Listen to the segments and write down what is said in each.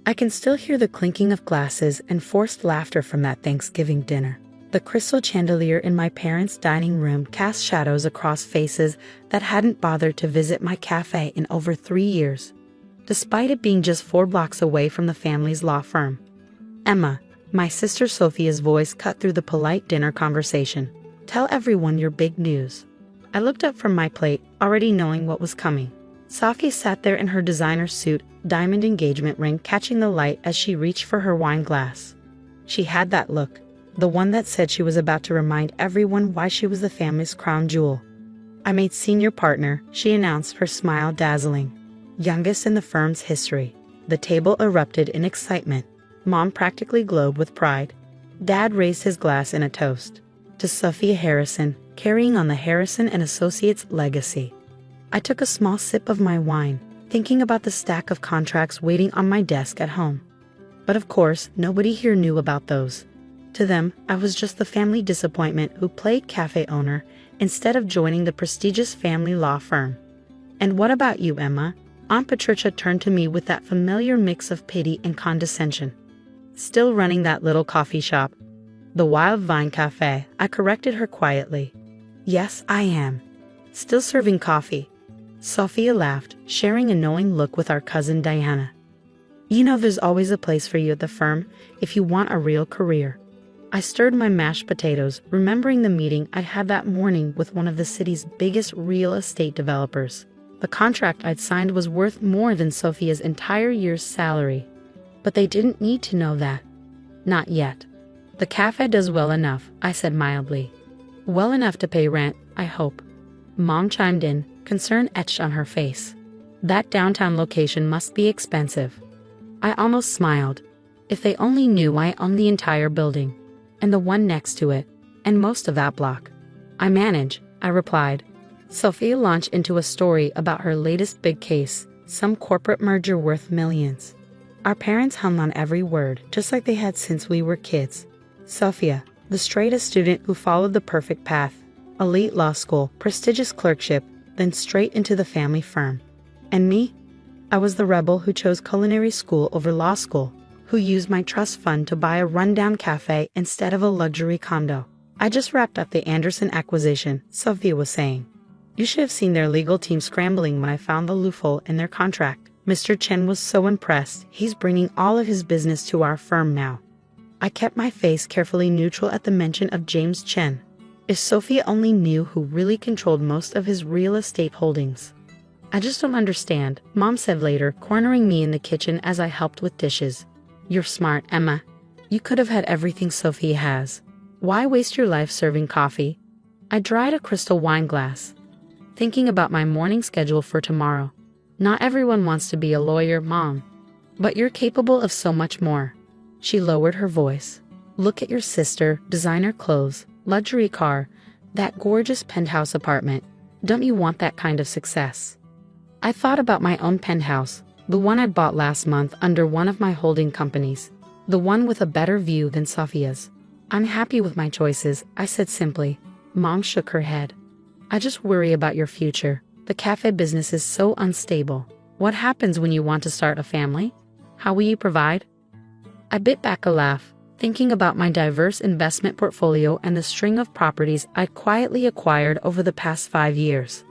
I can still hear the clinking of glasses and forced laughter from that Thanksgiving dinner. The crystal chandelier in my parents' dining room cast shadows across faces that hadn't bothered to visit my cafe in over 3 years, despite it being just 4 blocks away from the family's law firm. Emma, my sister Sophia's voice cut through the polite dinner conversation. Tell everyone your big news. I looked up from my plate, already knowing what was coming. Sophia sat there in her designer suit, diamond engagement ring catching the light as she reached for her wine glass. She had that look, the one that said she was about to remind everyone why she was the family's crown jewel. I made senior partner, she announced, her smile dazzling. Youngest in the firm's history. The table erupted in excitement. Mom practically glowed with pride. Dad raised his glass in a toast. To Sophia Harrison, carrying on the Harrison and Associates legacy. I took a small sip of my wine, thinking about the stack of contracts waiting on my desk at home. But of course, nobody here knew about those. To them, I was just the family disappointment who played cafe owner instead of joining the prestigious family law firm. And what about you, Emma? Aunt Patricia turned to me with that familiar mix of pity and condescension. Still running that little coffee shop? The Wild Vine Cafe, I corrected her quietly. Yes, I am. Still serving coffee. Sophia laughed, sharing a knowing look with our cousin Diana. You know there's always a place for you at the firm if you want a real career. I stirred my mashed potatoes, remembering the meeting I had that morning with one of the city's biggest real estate developers. The contract I'd signed was worth more than Sophia's entire year's salary. But they didn't need to know that. Not yet. The cafe does well enough, I said mildly. Well enough to pay rent, I hope. Mom chimed in, concern etched on her face. That downtown location must be expensive. I almost smiled. If they only knew I owned the entire building, and the one next to it, and most of that block. I manage, I replied. Sophia launched into a story about her latest big case, some corporate merger worth millions. Our parents hung on every word, just like they had since we were kids. Sophia, the straightest student who followed the perfect path. Elite law school, prestigious clerkship, then straight into the family firm. And me? I was the rebel who chose culinary school over law school, who used my trust fund to buy a rundown cafe instead of a luxury condo. I just wrapped up the Anderson acquisition, Sophia was saying. You should have seen their legal team scrambling when I found the loophole in their contract. Mr. Chen was so impressed, he's bringing all of his business to our firm now. I kept my face carefully neutral at the mention of James Chen. If Sophia only knew who really controlled most of his real estate holdings. I just don't understand, Mom said later, cornering me in the kitchen as I helped with dishes. You're smart, Emma. You could have had everything Sophia has. Why waste your life serving coffee? I dried a crystal wine glass, thinking about my morning schedule for tomorrow. Not everyone wants to be a lawyer, Mom. But you're capable of so much more. She lowered her voice. Look at your sister, designer clothes, luxury car, that gorgeous penthouse apartment. Don't you want that kind of success? I thought about my own penthouse, the one I bought last month under one of my holding companies, the one with a better view than Sophia's. I'm happy with my choices, I said simply. Mom shook her head. I just worry about your future. The cafe business is so unstable. What happens when you want to start a family? How will you provide? I bit back a laugh, thinking about my diverse investment portfolio and the string of properties I'd quietly acquired over the past 5 years.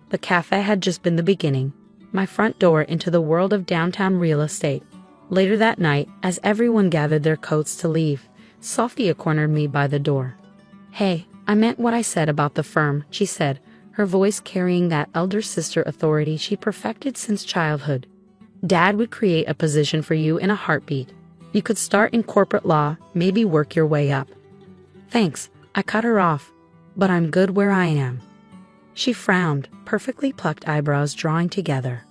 The cafe had just been the beginning, my front door into the world of downtown real estate. Later that night, as everyone gathered their coats to leave, Sophia cornered me by the door. Hey, I meant what I said about the firm, she said, her voice carrying that elder sister authority she perfected since childhood. Dad would create a position for you in a heartbeat. You could start in corporate law, maybe work your way up. Thanks, I cut her off. But I'm good where I am. She frowned, perfectly plucked eyebrows drawing together.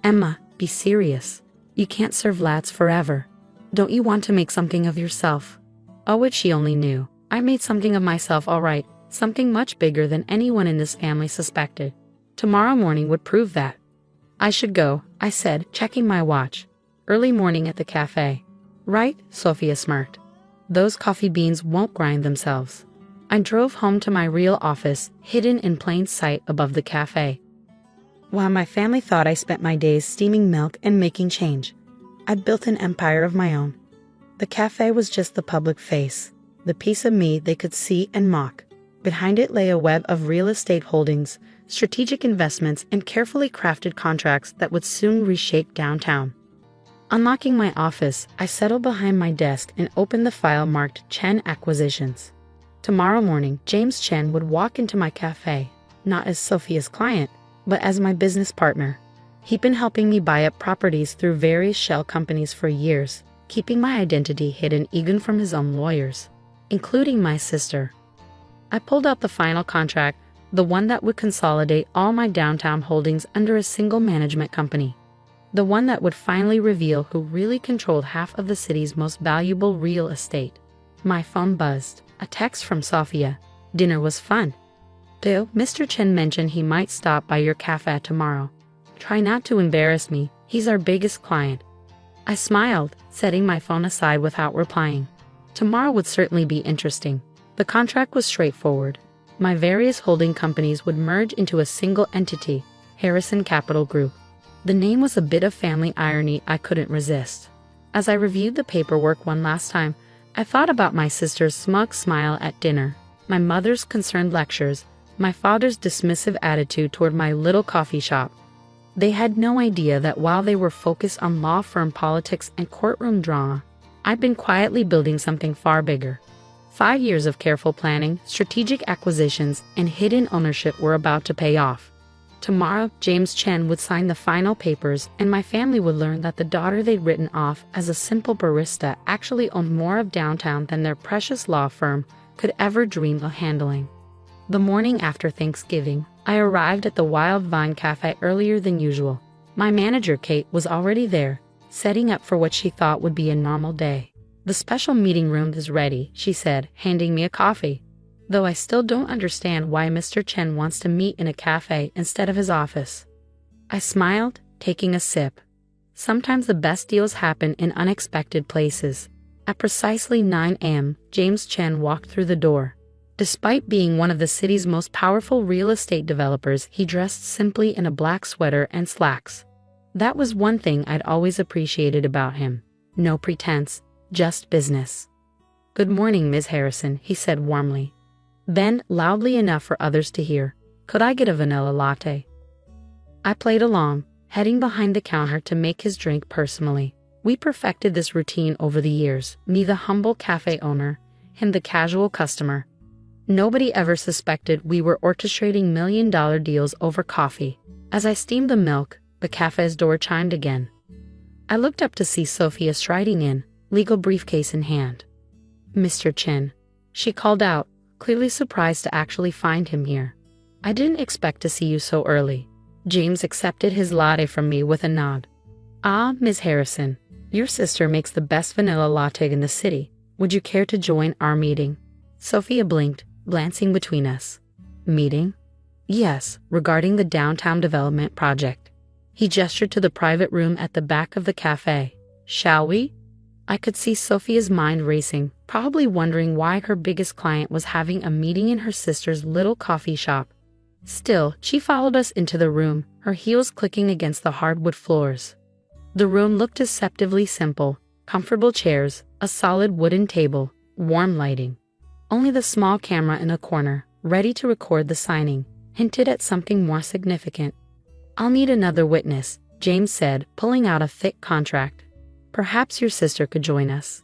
Emma, be serious. You can't serve lads forever. Don't you want to make something of yourself? Oh, which she only knew. I made something of myself all right, something much bigger than anyone in this family suspected. Tomorrow morning would prove that. I should go, I said, checking my watch. Early morning at the cafe. Right, Sophia smirked. Those coffee beans won't grind themselves. I drove home to my real office, hidden in plain sight above the cafe. While my family thought I spent my days steaming milk and making change, I'd built an empire of my own. The cafe was just the public face, the piece of me they could see and mock. Behind it lay a web of real estate holdings, strategic investments, and carefully crafted contracts that would soon reshape downtown. Unlocking my office, I settled behind my desk and opened the file marked Chen Acquisitions. Tomorrow morning, James Chen would walk into my cafe, not as Sophia's client, but as my business partner. He'd been helping me buy up properties through various shell companies for years, keeping my identity hidden even from his own lawyers, including my sister. I pulled out the final contract, the one that would consolidate all my downtown holdings under a single management company. The one that would finally reveal who really controlled half of the city's most valuable real estate. My phone buzzed. A text from Sophia. Dinner was fun. Do Mr. Chen mentioned he might stop by your cafe tomorrow. Try not to embarrass me, he's our biggest client. I smiled, setting my phone aside without replying. Tomorrow would certainly be interesting. The contract was straightforward. My various holding companies would merge into a single entity, Harrison Capital Group. The name was a bit of family irony I couldn't resist. As I reviewed the paperwork one last time, I thought about my sister's smug smile at dinner, my mother's concerned lectures, my father's dismissive attitude toward my little coffee shop. They had no idea that while they were focused on law firm politics and courtroom drama, I'd been quietly building something far bigger. 5 years of careful planning, strategic acquisitions, and hidden ownership were about to pay off. Tomorrow, James Chen would sign the final papers, and my family would learn that the daughter they'd written off as a simple barista actually owned more of downtown than their precious law firm could ever dream of handling. The morning after Thanksgiving, I arrived at the Wild Vine Cafe earlier than usual. My manager, Kate, was already there, setting up for what she thought would be a normal day. "The special meeting room is ready," she said, handing me a coffee. Though I still don't understand why Mr. Chen wants to meet in a cafe instead of his office. I smiled, taking a sip. Sometimes the best deals happen in unexpected places. At precisely 9 a.m., James Chen walked through the door. Despite being one of the city's most powerful real estate developers, he dressed simply in a black sweater and slacks. That was one thing I'd always appreciated about him. No pretense, just business. "Good morning, Ms. Harrison," he said warmly. Then, loudly enough for others to hear, "Could I get a vanilla latte?" I played along, heading behind the counter to make his drink personally. We perfected this routine over the years, me the humble cafe owner, him the casual customer. Nobody ever suspected we were orchestrating million-dollar deals over coffee. As I steamed the milk, the cafe's door chimed again. I looked up to see Sophia striding in, legal briefcase in hand. "Mr. Chen," she called out, clearly surprised to actually find him here. "I didn't expect to see you so early." James accepted his latte from me with a nod. "Ah, Ms. Harrison, your sister makes the best vanilla latte in the city. Would you care to join our meeting?" Sophia blinked, glancing between us. "Meeting?" "Yes, regarding the downtown development project." He gestured to the private room at the back of the cafe. "Shall we?" I could see Sophia's mind racing, probably wondering why her biggest client was having a meeting in her sister's little coffee shop. Still, she followed us into the room, her heels clicking against the hardwood floors. The room looked deceptively simple: comfortable chairs, a solid wooden table, warm lighting. Only the small camera in a corner, ready to record the signing, hinted at something more significant. "I'll need another witness," James said, pulling out a thick contract. "Perhaps your sister could join us."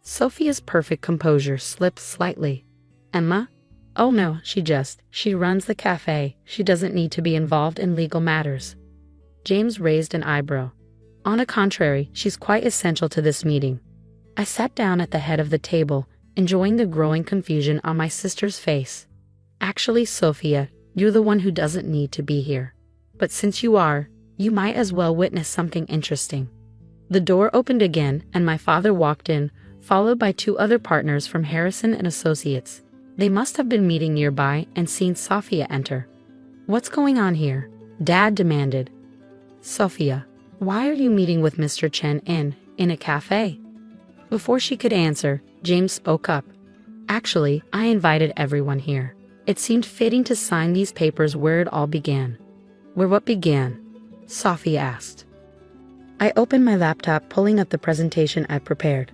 Sophia's perfect composure slipped slightly. "Emma?" "Oh no, she runs the cafe. She doesn't need to be involved in legal matters." James raised an eyebrow. "On the contrary, she's quite essential to this meeting." I sat down at the head of the table, enjoying the growing confusion on my sister's face. "Actually, Sophia, you're the one who doesn't need to be here. But since you are, you might as well witness something interesting." The door opened again, and my father walked in, followed by 2 other partners from Harrison and Associates. They must have been meeting nearby and seen Sophia enter. "What's going on here?" Dad demanded. "Sophia, why are you meeting with Mr. Chen in a cafe?" Before she could answer, James spoke up. "Actually, I invited everyone here. It seemed fitting to sign these papers where it all began." "Where what began?" Sophia asked. I opened my laptop, pulling up the presentation I prepared.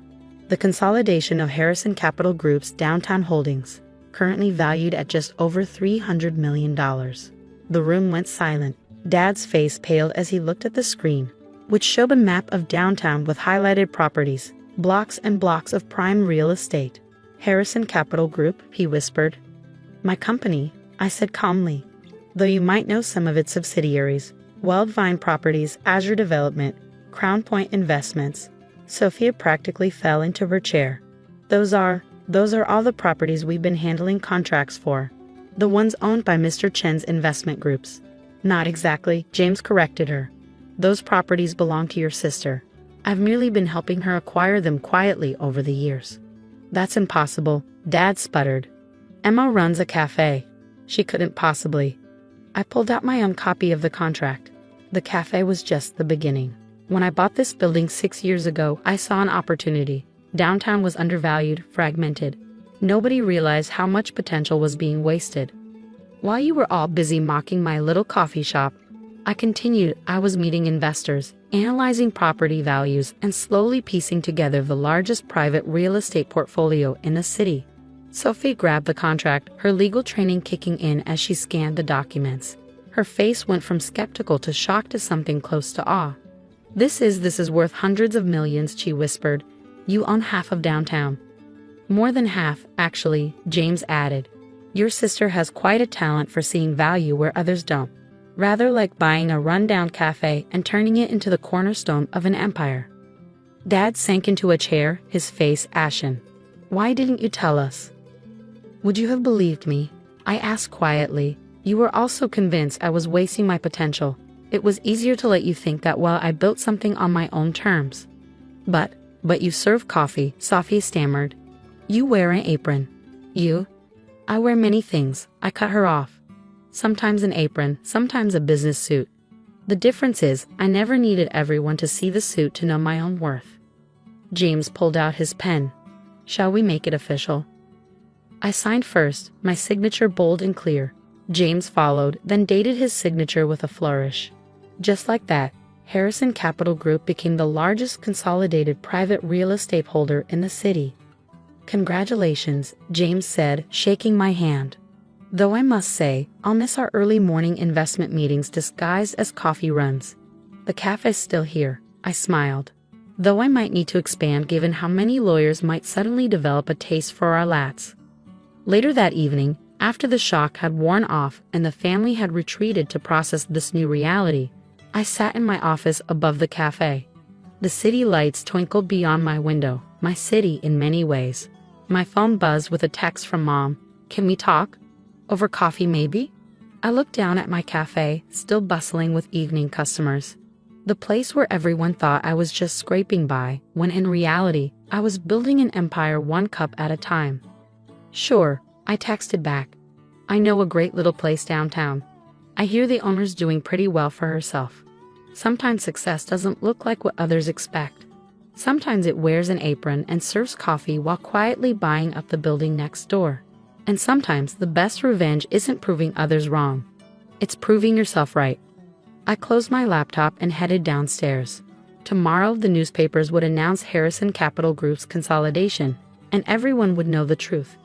The consolidation of Harrison Capital Group's downtown holdings, currently valued at just over $300 million. The room went silent. Dad's face paled as he looked at the screen, which showed a map of downtown with highlighted properties, blocks and blocks of prime real estate. Harrison Capital Group, he whispered. My company, I said calmly. Though you might know some of its subsidiaries, Wildvine Properties, Azure Development, Crown Point Investments. Sophia practically fell into her chair. Those are all the properties we've been handling contracts for. The ones owned by Mr. Chen's investment groups. Not exactly, James corrected her. Those properties belong to your sister. I've merely been helping her acquire them quietly over the years. That's impossible, Dad sputtered. Emma runs a cafe. She couldn't possibly. I pulled out my own copy of the contract. The cafe was just the beginning. When I bought this building 6 years ago, I saw an opportunity. Downtown was undervalued, fragmented. Nobody realized how much potential was being wasted. While you were all busy mocking my little coffee shop, I continued. I was meeting investors, analyzing property values, and slowly piecing together the largest private real estate portfolio in the city. Sophie grabbed the contract, her legal training kicking in as she scanned the documents. Her face went from skeptical to shocked to something close to awe. This is worth hundreds of millions, she whispered. You own half of downtown. More than half, actually, James added. Your sister has quite a talent for seeing value where others don't. Rather like buying a rundown cafe and turning it into the cornerstone of an empire. Dad sank into a chair, his face ashen. Why didn't you tell us? Would you have believed me? I asked quietly. You were also convinced I was wasting my potential. It was easier to let you think that while I built something on my own terms. But you serve coffee, Sophie stammered. You wear an apron. You? I wear many things, I cut her off. Sometimes an apron, sometimes a business suit. The difference is, I never needed everyone to see the suit to know my own worth. James pulled out his pen. Shall we make it official? I signed first, my signature bold and clear. James followed, then dated his signature with a flourish. Just like that, Harrison Capital Group became the largest consolidated private real estate holder in the city. Congratulations, James said, shaking my hand. Though I must say, I'll miss our early morning investment meetings disguised as coffee runs. The cafe's still here, I smiled. Though I might need to expand given how many lawyers might suddenly develop a taste for our lats. Later that evening, after the shock had worn off and the family had retreated to process this new reality, I sat in my office above the cafe. The city lights twinkled beyond my window, my city in many ways. My phone buzzed with a text from Mom. Can we talk? Over coffee, maybe? I looked down at my cafe, still bustling with evening customers. The place where everyone thought I was just scraping by, when in reality, I was building an empire one cup at a time. Sure, I texted back. I know a great little place downtown. I hear the owner's doing pretty well for herself. Sometimes success doesn't look like what others expect. Sometimes it wears an apron and serves coffee while quietly buying up the building next door. And sometimes the best revenge isn't proving others wrong. It's proving yourself right. I closed my laptop and headed downstairs. Tomorrow the newspapers would announce Harrison Capital Group's consolidation, and everyone would know the truth.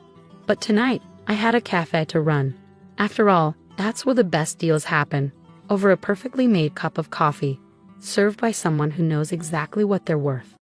But tonight, I had a cafe to run. After all, that's where the best deals happen, over a perfectly made cup of coffee, served by someone who knows exactly what they're worth.